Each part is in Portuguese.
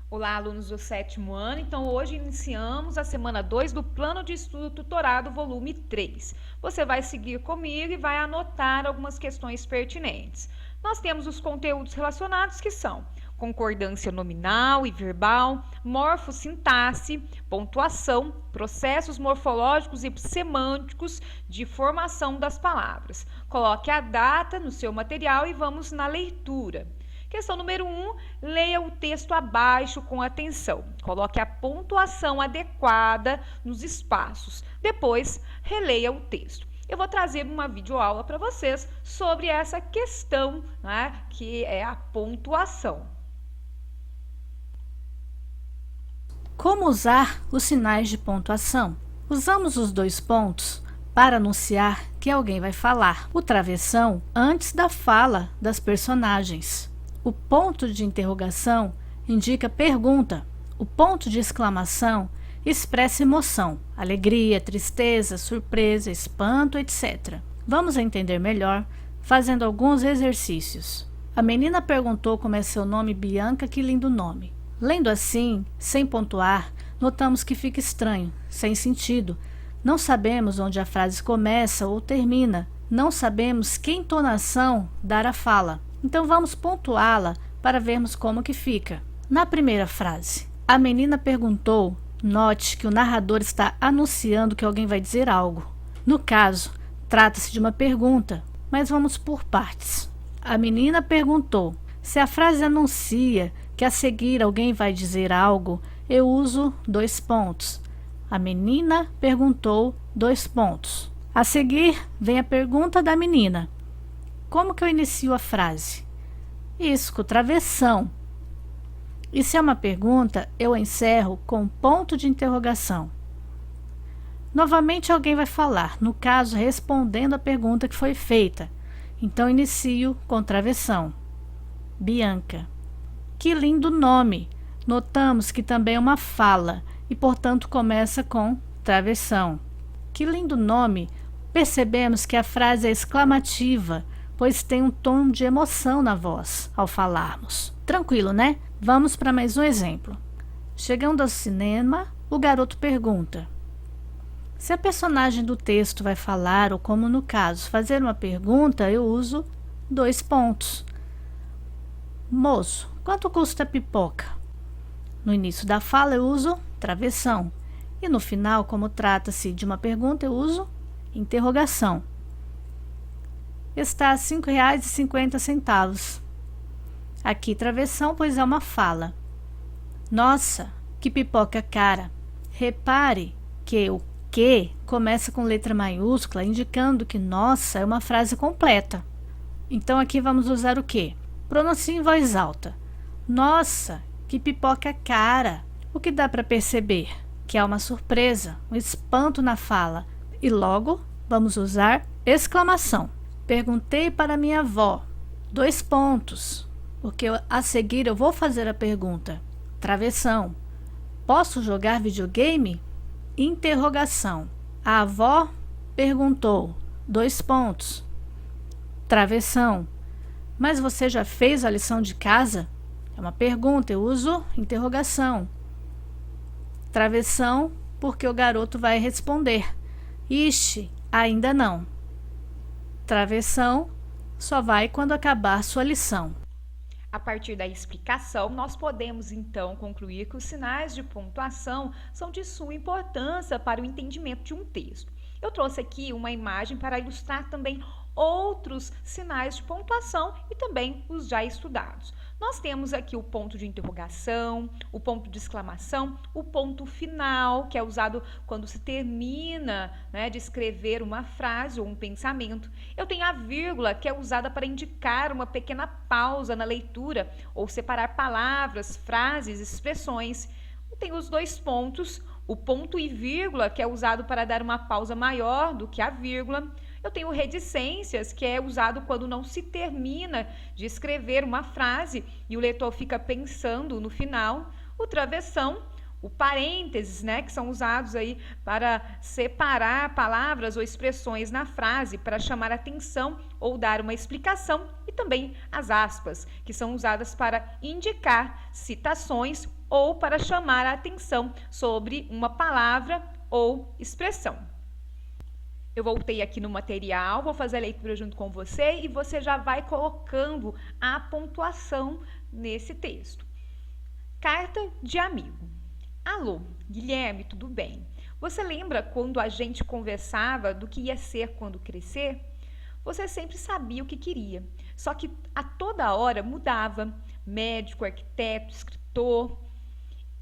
Olá, alunos do 7º ano. Então, hoje iniciamos a semana 2 do Plano de Estudo Tutorado, volume 3. Você vai seguir comigo e vai anotar algumas questões pertinentes. Nós temos os conteúdos relacionados que são concordância nominal e verbal, morfossintaxe, pontuação, processos morfológicos e semânticos de formação das palavras. Coloque a data no seu material e vamos na leitura. Questão número 1, leia o texto abaixo com atenção. Coloque a pontuação adequada nos espaços. Depois, releia o texto. Eu vou trazer uma videoaula para vocês sobre essa questão, né, que é a pontuação. Como usar os sinais de pontuação? Usamos os 2 pontos para anunciar que alguém vai falar, o travessão antes da fala das personagens. O ponto de interrogação indica pergunta. O ponto de exclamação expressa emoção, alegria, tristeza, surpresa, espanto, etc. Vamos entender melhor fazendo alguns exercícios. A menina perguntou como é seu nome. Bianca, que lindo nome. Lendo assim, sem pontuar, notamos que fica estranho, sem sentido. Não sabemos onde a frase começa ou termina. Não sabemos que entonação dar à fala. Então vamos pontuá-la para vermos como que fica. Na primeira frase, a menina perguntou. Note que o narrador está anunciando que alguém vai dizer algo. No caso, trata-se de uma pergunta, mas vamos por partes. A menina perguntou. Se a frase anuncia que a seguir alguém vai dizer algo, eu uso 2 pontos. A menina perguntou 2 pontos. A seguir vem a pergunta da menina. Como que eu inicio a frase? Isso, com travessão. E se é uma pergunta, eu encerro com ponto de interrogação. Novamente alguém vai falar, no caso, respondendo a pergunta que foi feita. Então, inicio com travessão. Bianca. Que lindo nome! Notamos que também é uma fala e, portanto, começa com travessão. Que lindo nome! Percebemos que a frase é exclamativa, pois tem um tom de emoção na voz ao falarmos. Tranquilo, né? Vamos para mais um exemplo. Chegando ao cinema, o garoto pergunta. Se a personagem do texto vai falar, ou como no caso, fazer uma pergunta, eu uso 2 pontos. Moço, quanto custa a pipoca? No início da fala eu uso travessão. E no final, como trata-se de uma pergunta, eu uso interrogação. Está a R$ 5,50. Aqui travessão, pois é uma fala. Nossa, que pipoca cara! Repare que o que começa com letra maiúscula, indicando que nossa é uma frase completa. Então aqui vamos usar o que? Pronuncie em voz alta. Nossa, que pipoca cara! O que dá para perceber? Que há uma surpresa, um espanto na fala. E logo vamos usar exclamação. Perguntei para minha avó. 2 pontos, porque a seguir eu vou fazer a pergunta. Travessão. Posso jogar videogame? Interrogação. A avó perguntou. 2 pontos. Travessão. Mas você já fez a lição de casa? É uma pergunta, eu uso interrogação. Travessão, porque o garoto vai responder. Ixi, ainda não. Travessão só vai quando acabar sua lição. A partir da explicação, nós podemos então concluir que os sinais de pontuação são de suma importância para o entendimento de um texto. Eu trouxe aqui uma imagem para ilustrar também outros sinais de pontuação e também os já estudados. Nós temos aqui o ponto de interrogação, o ponto de exclamação, o ponto final, que é usado quando se termina, né, de escrever uma frase ou um pensamento. Eu tenho a vírgula, que é usada para indicar uma pequena pausa na leitura ou separar palavras, frases, expressões. Eu tenho os 2 pontos, o ponto e vírgula, que é usado para dar uma pausa maior do que a vírgula. Eu tenho reticências, que é usado quando não se termina de escrever uma frase e o leitor fica pensando no final. O travessão, o parênteses, né, que são usados aí para separar palavras ou expressões na frase, para chamar atenção ou dar uma explicação, e também as aspas, que são usadas para indicar citações ou para chamar a atenção sobre uma palavra ou expressão. Eu voltei aqui no material, vou fazer a leitura junto com você e você já vai colocando a pontuação nesse texto. Carta de amigo. Alô, Guilherme, tudo bem? Você lembra quando a gente conversava do que ia ser quando crescer? Você sempre sabia o que queria, só que a toda hora mudava. Médico, arquiteto, escritor.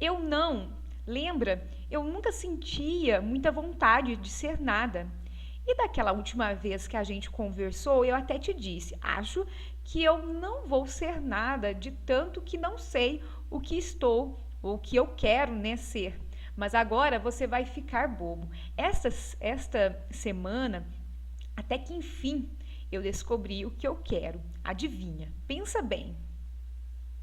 Eu não. Lembra? Eu nunca sentia muita vontade de ser nada. E daquela última vez que a gente conversou, eu até te disse, acho que eu não vou ser nada de tanto que não sei o que estou ou o que eu quero, né, ser. Mas agora você vai ficar bobo. Esta semana, até que enfim, eu descobri o que eu quero. Adivinha? Pensa bem.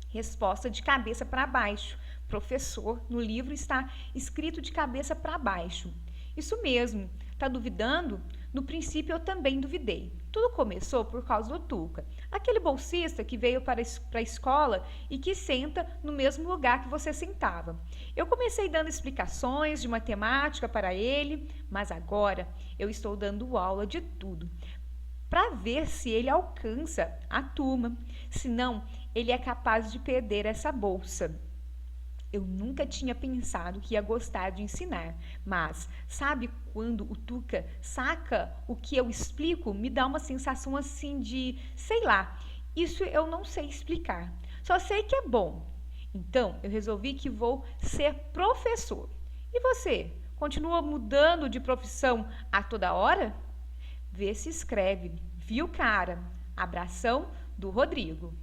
Resposta de cabeça para baixo. Professor, no livro está escrito de cabeça para baixo. Isso mesmo. Tá duvidando? No princípio eu também duvidei. Tudo começou por causa do Tuca, aquele bolsista que veio para a escola e que senta no mesmo lugar que você sentava. Eu comecei dando explicações de matemática para ele, mas agora eu estou dando aula de tudo, para ver se ele alcança a turma. Senão, ele é capaz de perder essa bolsa. Eu nunca tinha pensado que ia gostar de ensinar, mas sabe quando o Tuca saca o que eu explico, me dá uma sensação assim de, sei lá, isso eu não sei explicar, só sei que é bom. Então, eu resolvi que vou ser professor. E você, continua mudando de profissão a toda hora? Vê se escreve, viu, cara? Abração do Rodrigo.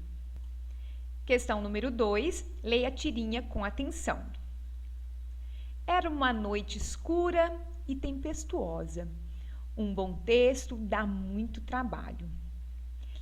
Questão número 2, leia a tirinha com atenção. Era uma noite escura e tempestuosa. Um bom texto dá muito trabalho.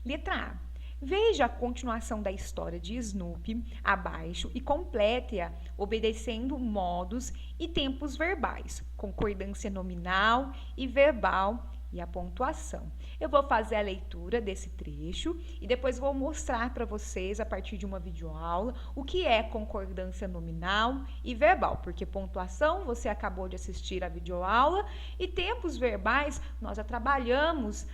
Letra A. Veja a continuação da história de Snoopy abaixo e complete-a obedecendo modos e tempos verbais, concordância nominal e verbal e a pontuação. Eu vou fazer a leitura desse trecho e depois vou mostrar para vocês, a partir de uma videoaula, o que é concordância nominal e verbal, porque pontuação você acabou de assistir a videoaula e tempos verbais nós já trabalhamos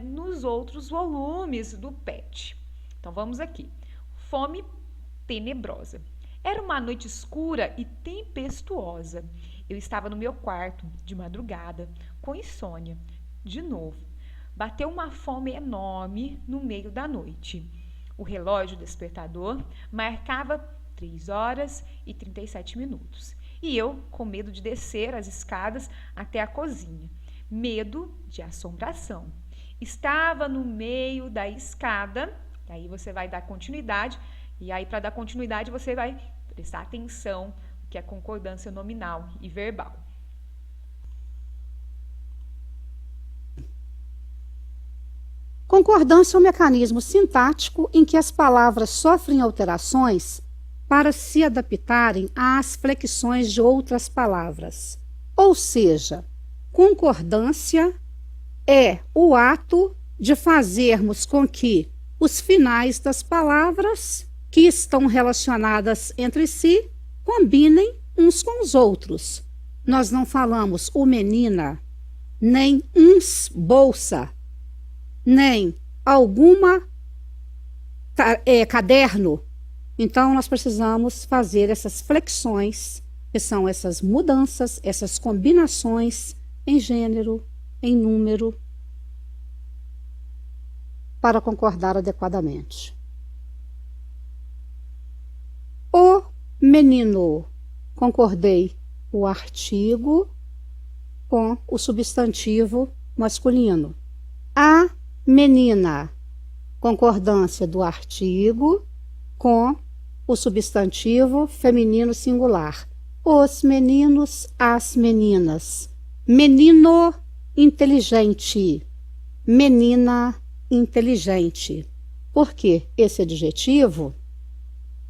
nos outros volumes do PET. Então vamos aqui. Fome tenebrosa. Era uma noite escura e tempestuosa. Eu estava no meu quarto, de madrugada, com insônia. De novo, bateu uma fome enorme no meio da noite. O relógio despertador marcava 3h37. E eu, com medo de descer as escadas até a cozinha. Medo de assombração. Estava no meio da escada, aí você vai dar continuidade, e aí para dar continuidade você vai prestar atenção que é concordância nominal e verbal. Concordância é um mecanismo sintático em que as palavras sofrem alterações para se adaptarem às flexões de outras palavras. Ou seja, concordância é o ato de fazermos com que os finais das palavras que estão relacionadas entre si combinem uns com os outros. Nós não falamos o menina, nem uns bolsa, nem alguma caderno. Então, nós precisamos fazer essas flexões, que são essas mudanças, essas combinações em gênero, em número, para concordar adequadamente. O menino, concordei o artigo com o substantivo masculino. A menina, concordância do artigo com o substantivo feminino singular. Os meninos, as meninas. Menino, inteligente. Menina, inteligente. Porque esse adjetivo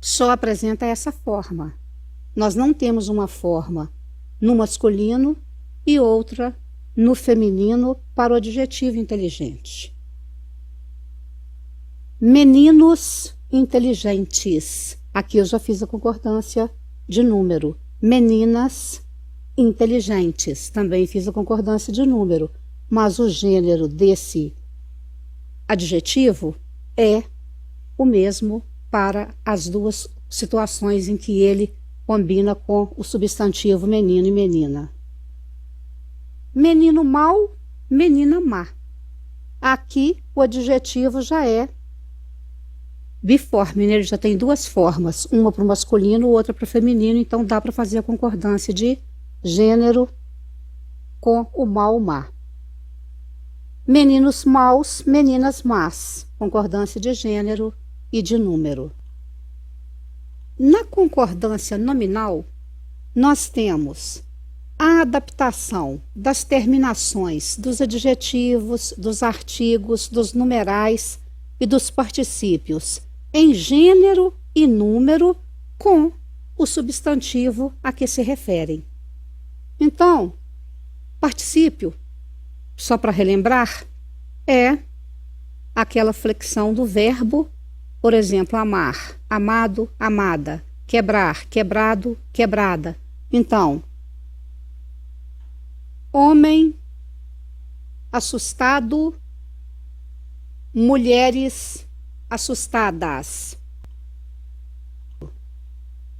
só apresenta essa forma. Nós não temos uma forma no masculino e outra no feminino para o adjetivo inteligente. Meninos inteligentes. Aqui eu já fiz a concordância de número. Meninas inteligentes. Também fiz a concordância de número. Mas o gênero desse adjetivo é o mesmo para as duas situações em que ele combina com o substantivo menino e menina. Menino mau, menina má. Aqui o adjetivo já é biforme, né? Ele já tem duas formas, uma para o masculino, outra para o feminino, então dá para fazer a concordância de gênero com o mau, má. Meninos maus, meninas más, concordância de gênero e de número. Na concordância nominal, nós temos a adaptação das terminações dos adjetivos, dos artigos, dos numerais e dos particípios em gênero e número com o substantivo a que se referem. Então, particípio, só para relembrar, é aquela flexão do verbo, por exemplo, amar, amado, amada, quebrar, quebrado, quebrada. Então, homem, assustado, mulheres assustadas.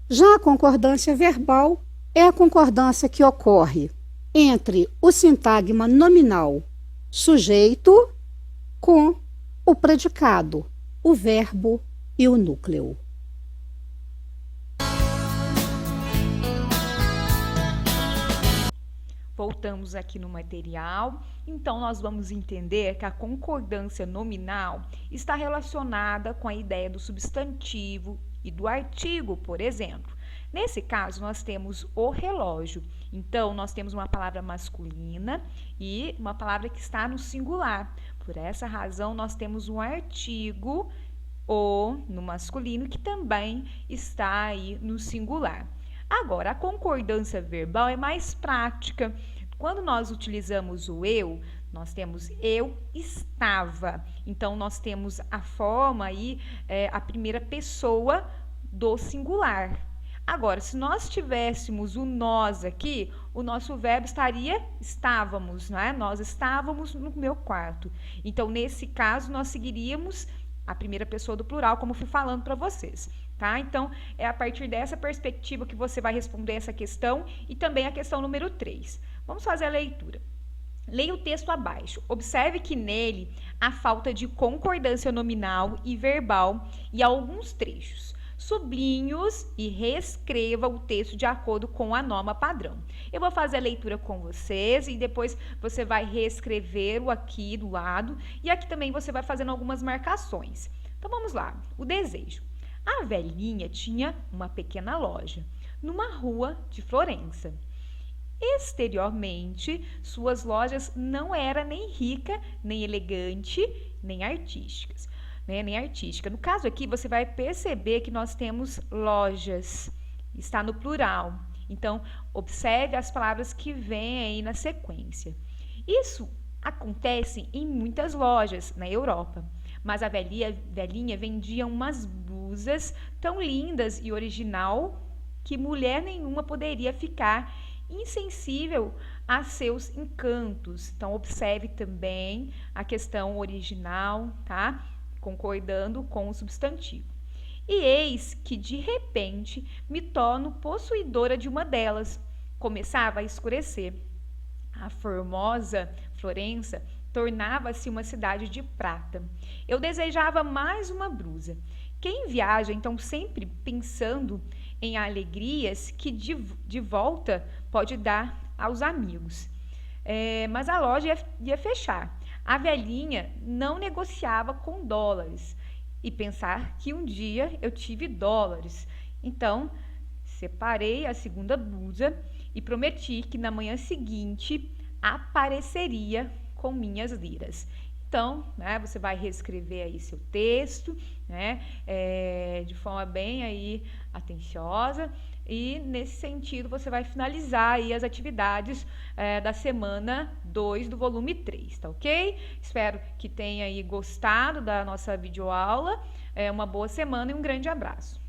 Já a concordância verbal é a concordância que ocorre entre o sintagma nominal sujeito com o predicado, o verbo e o núcleo. Voltamos aqui no material, então nós vamos entender que a concordância nominal está relacionada com a ideia do substantivo e do artigo, por exemplo. Nesse caso, nós temos o relógio. Então, nós temos uma palavra masculina e uma palavra que está no singular. Por essa razão, nós temos um artigo, o, no masculino, que também está aí no singular. Agora, a concordância verbal é mais prática. Quando nós utilizamos o eu, nós temos eu estava. Então, nós temos a forma aí, a primeira pessoa do singular. Agora, se nós tivéssemos o nós aqui, o nosso verbo estaria estávamos, não é? Nós estávamos no meu quarto. Então, nesse caso, nós seguiríamos a primeira pessoa do plural, como fui falando para vocês, tá? Então, é a partir dessa perspectiva que você vai responder essa questão e também a questão número 3. Vamos fazer a leitura. Leia o texto abaixo. Observe que nele há falta de concordância nominal e verbal e alguns trechos. Sublinhe-os e reescreva o texto de acordo com a norma padrão. Eu vou fazer a leitura com vocês e depois você vai reescrever-o aqui do lado e aqui também você vai fazendo algumas marcações. Então vamos lá. O desejo. A velhinha tinha uma pequena loja numa rua de Florença. Exteriormente, suas lojas não eram nem rica, nem elegante, nem artísticas. Nem artística. No caso aqui, você vai perceber que nós temos lojas, está no plural. Então, observe as palavras que vêm aí na sequência. Isso acontece em muitas lojas na Europa, mas a velhinha vendia umas blusas tão lindas e original que mulher nenhuma poderia ficar insensível a seus encantos. Então, observe também a questão original, tá? Concordando com o substantivo. E eis que, de repente, me torno possuidora de uma delas. Começava a escurecer. A formosa Florença tornava-se uma cidade de prata. Eu desejava mais uma blusa. Quem viaja, então, sempre pensando em alegrias que de volta pode dar aos amigos. Mas a loja ia fechar. A velhinha não negociava com dólares e pensar que um dia eu tive dólares. Então, separei a segunda blusa e prometi que na manhã seguinte apareceria com minhas liras. Então, né, você vai reescrever aí seu texto, né, de forma bem aí atenciosa. e nesse sentido você vai finalizar aí as atividades da semana 2 do volume 3, tá ok? Espero que tenha aí gostado da nossa videoaula, uma boa semana e um grande abraço.